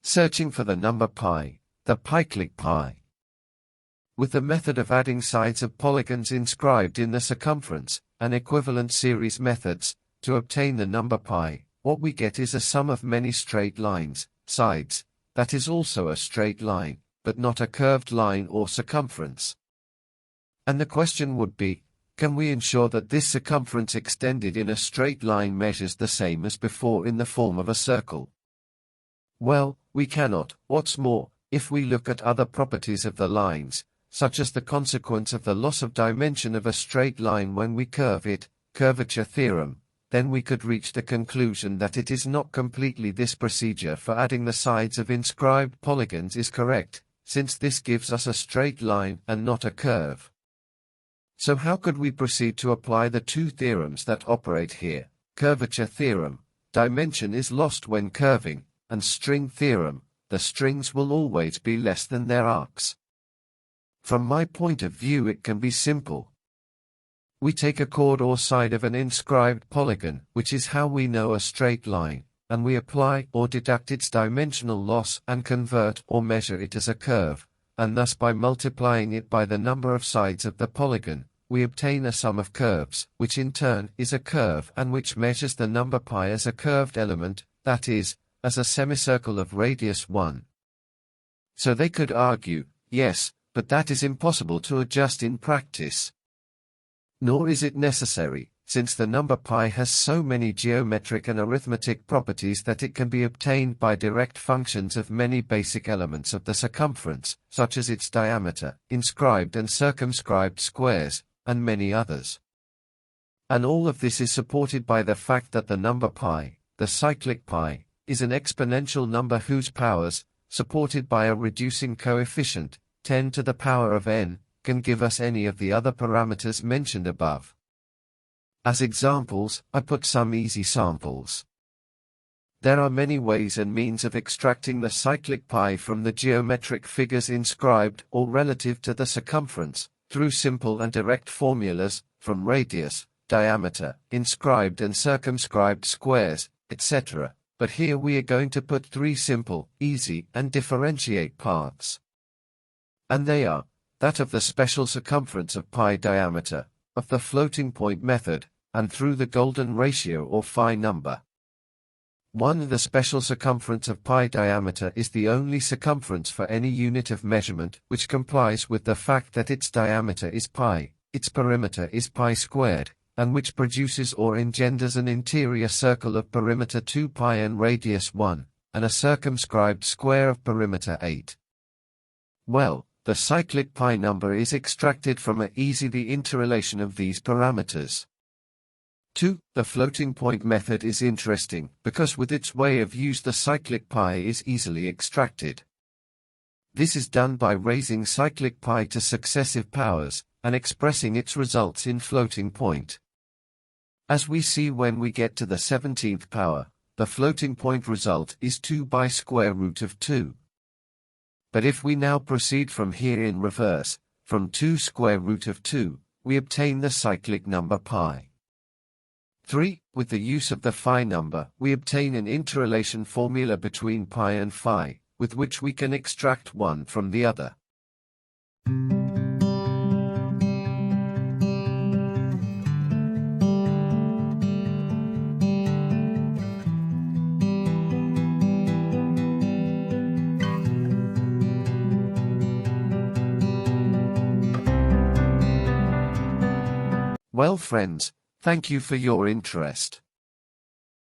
Searching for the number pi, the pi-click pi. With the method of adding sides of polygons inscribed in the circumference, and equivalent series methods, to obtain the number pi, what we get is a sum of many straight lines, sides, that is also a straight line, but not a curved line or circumference. And the question would be, can we ensure that this circumference extended in a straight line measures the same as before in the form of a circle? Well, we cannot. What's more, if we look at other properties of the lines, such as the consequence of the loss of dimension of a straight line when we curve it, curvature theorem, then we could reach the conclusion that it is not completely this procedure for adding the sides of inscribed polygons is correct, since this gives us a straight line and not a curve. So how could we proceed to apply the two theorems that operate here? Curvature theorem, dimension is lost when curving, and string theorem, the strings will always be less than their arcs. From my point of view it can be simple. We take a chord or side of an inscribed polygon, which is how we know a straight line, and we apply or deduct its dimensional loss and convert or measure it as a curve, and thus by multiplying it by the number of sides of the polygon, we obtain a sum of curves, which in turn is a curve and which measures the number pi as a curved element, that is, as a semicircle of radius 1. So they could argue, yes, but that is impossible to adjust in practice. Nor is it necessary, since the number pi has so many geometric and arithmetic properties that it can be obtained by direct functions of many basic elements of the circumference, such as its diameter, inscribed and circumscribed squares, and many others. And all of this is supported by the fact that the number pi, the cyclic pi, is an exponential number whose powers, supported by a reducing coefficient, 10 to the power of n, can give us any of the other parameters mentioned above. As examples, I put some easy samples. There are many ways and means of extracting the cyclic pi from the geometric figures inscribed or relative to the circumference, through simple and direct formulas, from radius, diameter, inscribed and circumscribed squares, etc. But here we are going to put three simple, easy, and differentiate paths. And they are, that of the special circumference of pi diameter, of the floating point method, and through the golden ratio or phi number. 1. The special circumference of pi diameter is the only circumference for any unit of measurement which complies with the fact that its diameter is pi, its perimeter is pi squared, and which produces or engenders an interior circle of perimeter 2 pi and radius 1, and a circumscribed square of perimeter 8. Well, the cyclic pi number is extracted from the interrelation of these parameters. 2. The floating point method is interesting because with its way of use the cyclic pi is easily extracted. This is done by raising cyclic pi to successive powers, and expressing its results in floating point. As we see when we get to the 17th power, the floating point result is 2 by square root of 2. But if we now proceed from here in reverse, from 2 square root of 2, we obtain the cyclic number pi. 3. With the use of the phi number, we obtain an interrelation formula between pi and phi, with which we can extract one from the other. Well friends, thank you for your interest.